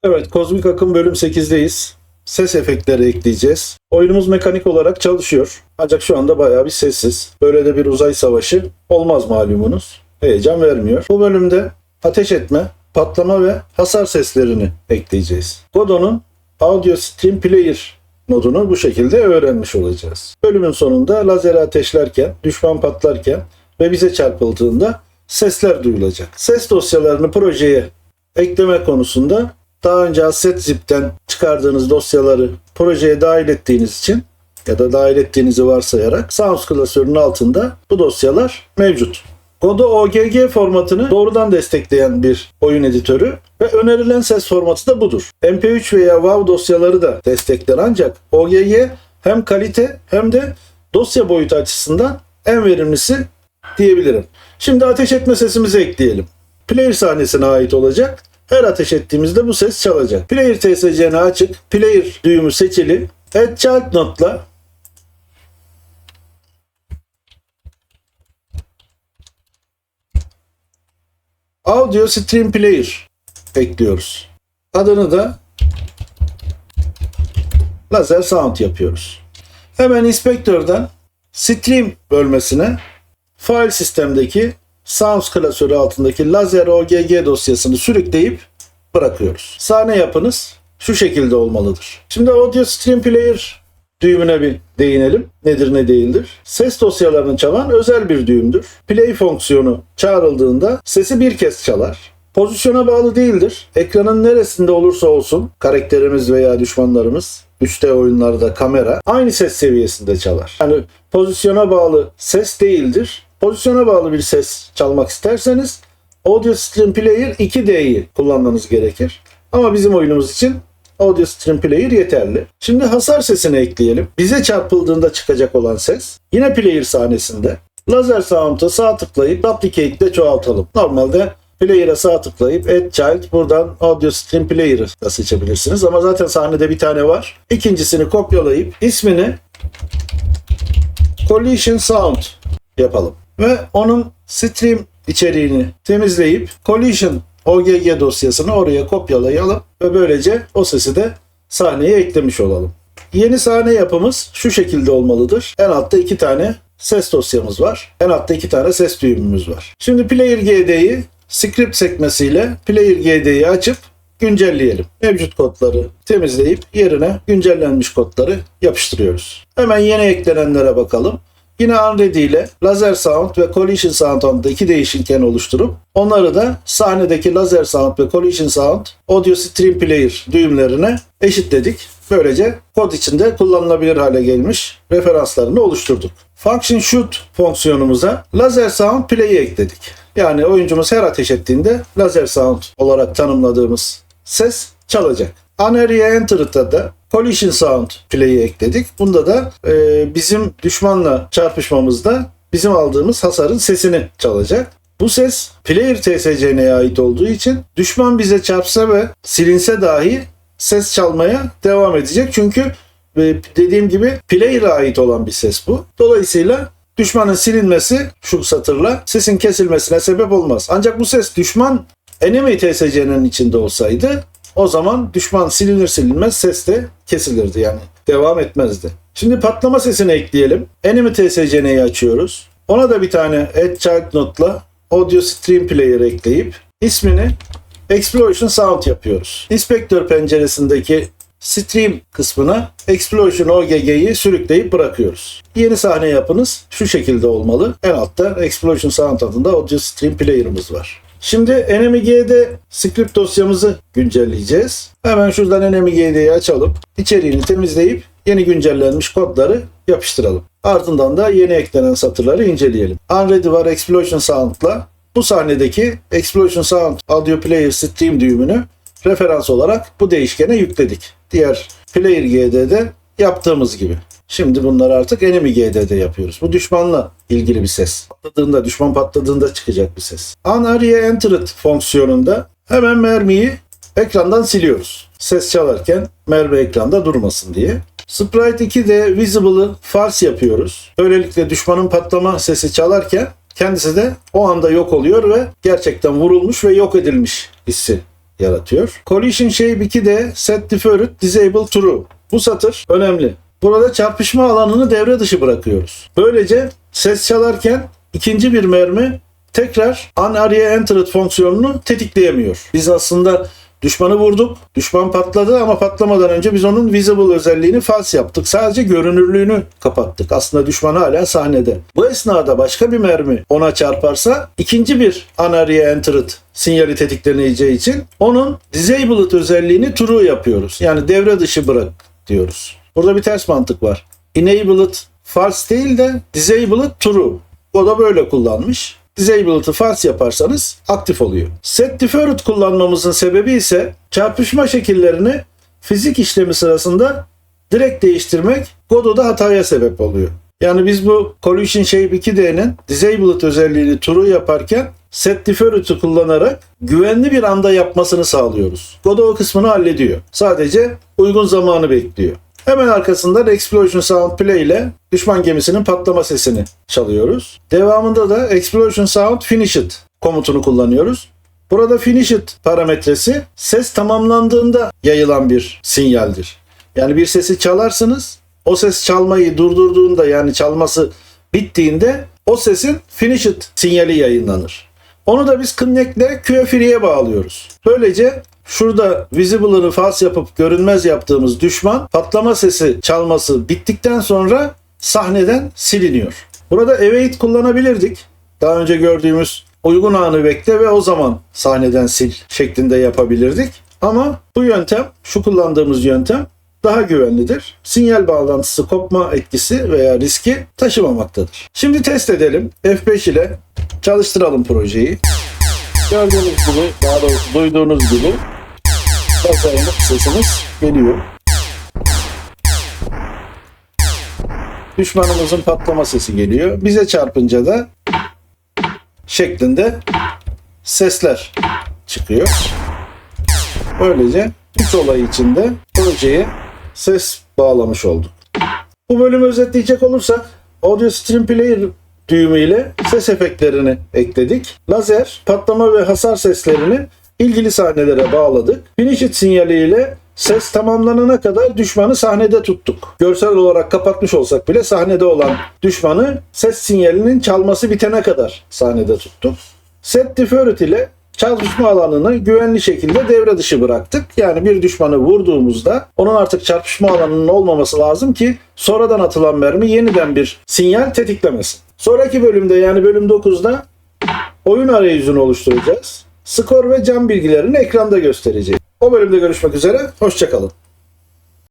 Evet, Kozmik Akım bölüm 8'deyiz. Ses efektleri ekleyeceğiz. Oyunumuz mekanik olarak çalışıyor. Ancak şu anda bayağı bir sessiz. Böyle de bir uzay savaşı olmaz malumunuz. Heyecan vermiyor. Bu bölümde ateş etme, patlama ve hasar seslerini ekleyeceğiz. Godot'un Audio Stream Player nodunu bu şekilde öğrenmiş olacağız. Bölümün sonunda lazeri ateşlerken, düşman patlarken ve bize çarpıldığında sesler duyulacak. Ses dosyalarını projeye ekleme konusunda daha önce AssetZip'ten çıkardığınız dosyaları projeye dahil ettiğiniz için ya da dahil ettiğinizi varsayarak Sounds klasörünün altında bu dosyalar mevcut. Godot OGG formatını doğrudan destekleyen bir oyun editörü ve önerilen ses formatı da budur. MP3 veya WAV dosyaları da destekler ancak OGG hem kalite hem de dosya boyutu açısından en verimlisi diyebilirim. Şimdi ateş etme sesimizi ekleyelim. Player sahnesine ait olacak. Her ateş ettiğimizde bu ses çalacak. Player TSC'ni açık, player düğümü seçili. Add Child Note'la Audio Stream Player ekliyoruz. Adını da Laser Sound yapıyoruz. Hemen inspektörden Stream bölmesine file sistemdeki Sounds klasörü altındaki Laser OGG dosyasını sürükleyip bırakıyoruz. Sahne yapınız şu şekilde olmalıdır. Şimdi Audio Stream Player düğümüne bir değinelim. Nedir ne değildir? Ses dosyalarını çalan özel bir düğümdür. Play fonksiyonu çağrıldığında sesi bir kez çalar. Pozisyona bağlı değildir. Ekranın neresinde olursa olsun karakterimiz veya düşmanlarımız 3D oyunlarda kamera aynı ses seviyesinde çalar. Yani pozisyona bağlı ses değildir. Pozisyona bağlı bir ses çalmak isterseniz Audio Stream Player 2D'yi kullanmanız gerekir. Ama bizim oyunumuz için Audio Stream Player yeterli. Şimdi hasar sesini ekleyelim. Bize çarpıldığında çıkacak olan ses yine player sahnesinde. Laser Sound'a sağ tıklayıp Duplicate ile çoğaltalım. Normalde Player'a sağ tıklayıp Add Child buradan Audio Stream Player'ı da seçebilirsiniz. Ama zaten sahnede bir tane var. İkincisini kopyalayıp ismini Collision Sound yapalım. Ve onun stream içeriğini temizleyip Collision OGG dosyasını oraya kopyalayalım ve böylece o sesi de sahneye eklemiş olalım. Yeni sahne yapımız şu şekilde olmalıdır. En altta 2 tane ses dosyamız var. En altta 2 tane ses düğümümüz var. Şimdi Player GD'yi script sekmesiyle Player GD'yi açıp güncelleyelim. Mevcut kodları temizleyip yerine güncellenmiş kodları yapıştırıyoruz. Hemen yeni eklenenlere bakalım. Yine Unready ile Laser Sound ve Collision Sound adında 2 değişken oluşturup onları da sahnedeki Laser Sound ve Collision Sound Audio Stream Player düğümlerine eşitledik. Böylece kod içinde kullanılabilir hale gelmiş referanslarını oluşturduk. Function Shoot fonksiyonumuza Laser Sound Play'i ekledik. Yani oyuncumuz her ateş ettiğinde Laser Sound olarak tanımladığımız ses çalacak. Unarea Entered'da da Collision Sound Play'i ekledik. Bunda da bizim düşmanla çarpışmamızda bizim aldığımız hasarın sesini çalacak. Bu ses Player TSC'ne ait olduğu için düşman bize çarpsa ve silinse dahi ses çalmaya devam edecek. Çünkü dediğim gibi Player'a ait olan bir ses bu. Dolayısıyla düşmanın silinmesi şu satırla sesin kesilmesine sebep olmaz. Ancak bu ses düşman enemy TSC'nin içinde olsaydı o zaman düşman silinir silinmez ses de kesilirdi, yani devam etmezdi. Şimdi patlama sesini ekleyelim. Enemy TSC'yi açıyoruz. Ona da bir tane Add Child Note'la Audio Stream Player ekleyip ismini Explosion Sound yapıyoruz. Inspektör penceresindeki Stream kısmına Explosion OGG'yi sürükleyip bırakıyoruz. Yeni sahne yapınız şu şekilde olmalı. En altta Explosion Sound adında Audio Stream Player'ımız var. Şimdi NMG'de script dosyamızı güncelleyeceğiz. Hemen şuradan NMG'yi açalım. İçeriğini temizleyip yeni güncellenmiş kodları yapıştıralım. Ardından da yeni eklenen satırları inceleyelim. Unready var Explosion Sound'la bu sahnedeki Explosion Sound Audio Player Stream düğümünü referans olarak bu değişkene yükledik. Diğer Player GD'de yaptığımız gibi. Şimdi bunları artık Enemy GD'de yapıyoruz. Bu düşmanla ilgili bir ses. Düşman patladığında çıkacak bir ses. Unarea Entered fonksiyonunda hemen mermiyi ekrandan siliyoruz. Ses çalarken mermi ekranda durmasın diye. Sprite 2'de Visible'ı false yapıyoruz. Böylelikle düşmanın patlama sesi çalarken kendisi de o anda yok oluyor ve gerçekten vurulmuş ve yok edilmiş hissi yaratıyor. Collision Shape 2'de Set Deferred Disable True. Bu satır önemli. Burada çarpışma alanını devre dışı bırakıyoruz. Böylece ses çalarken ikinci bir mermi tekrar Unarea Entered fonksiyonunu tetikleyemiyor. Biz aslında düşmanı vurduk. Düşman patladı ama patlamadan önce biz onun visible özelliğini false yaptık. Sadece görünürlüğünü kapattık. Aslında düşman hala sahnede. Bu esnada başka bir mermi ona çarparsa ikinci bir Unarea Entered sinyali tetikleneceği için onun disabled özelliğini true yapıyoruz. Yani devre dışı bırak diyoruz. Burada bir ters mantık var. Enabled false değil de disabled true. O da böyle kullanmış. Disabled'ı false yaparsanız aktif oluyor. Set Deferred kullanmamızın sebebi ise çarpışma şekillerini fizik işlemi sırasında direkt değiştirmek Godot'da hataya sebep oluyor. Yani biz bu Collision Shape 2D'nin Disabled özelliğini true yaparken Set Deferred'ı kullanarak güvenli bir anda yapmasını sağlıyoruz. Godot o kısmını hallediyor. Sadece uygun zamanı bekliyor. Hemen arkasından Explosion Sound Play ile düşman gemisinin patlama sesini çalıyoruz. Devamında da Explosion Sound Finished komutunu kullanıyoruz. Burada Finished parametresi ses tamamlandığında yayılan bir sinyaldir. Yani bir sesi çalarsınız, o ses çalmayı durdurduğunda yani çalması bittiğinde o sesin Finished sinyali yayınlanır. Onu da biz Connect'le QFree'ye bağlıyoruz. Böylece şurada visible'ını false yapıp görünmez yaptığımız düşman patlama sesi çalması bittikten sonra sahneden siliniyor. Burada Evade kullanabilirdik. Daha önce gördüğümüz uygun anı bekle ve o zaman sahneden sil şeklinde yapabilirdik. Ama bu yöntem, şu kullandığımız yöntem daha güvenlidir. Sinyal bağlantısı kopma etkisi veya riski taşımamaktadır. Şimdi test edelim. F5 ile çalıştıralım projeyi. Gördüğünüz gibi, daha doğrusu duyduğunuz gibi tasarımlık sesimiz geliyor. Düşmanımızın patlama sesi geliyor. Bize çarpınca da şeklinde sesler çıkıyor. Böylece 3 olay içinde projeye ses bağlamış olduk. Bu bölümü özetleyecek olursak Audio Stream Player düğümüyle ses efektlerini ekledik. Lazer, patlama ve hasar seslerini ilgili sahnelere bağladık. Finished sinyaliyle ses tamamlanana kadar düşmanı sahnede tuttuk. Görsel olarak kapatmış olsak bile sahnede olan düşmanı ses sinyalinin çalması bitene kadar sahnede tuttuk. Set Deferred ile çarpışma alanını güvenli şekilde devre dışı bıraktık. Yani bir düşmanı vurduğumuzda onun artık çarpışma alanının olmaması lazım ki sonradan atılan mermi yeniden bir sinyal tetiklemesin. Sonraki bölümde yani bölüm 9'da oyun arayüzünü oluşturacağız. Skor ve can bilgilerini ekranda göstereceğiz. O bölümde görüşmek üzere. Hoşça kalın.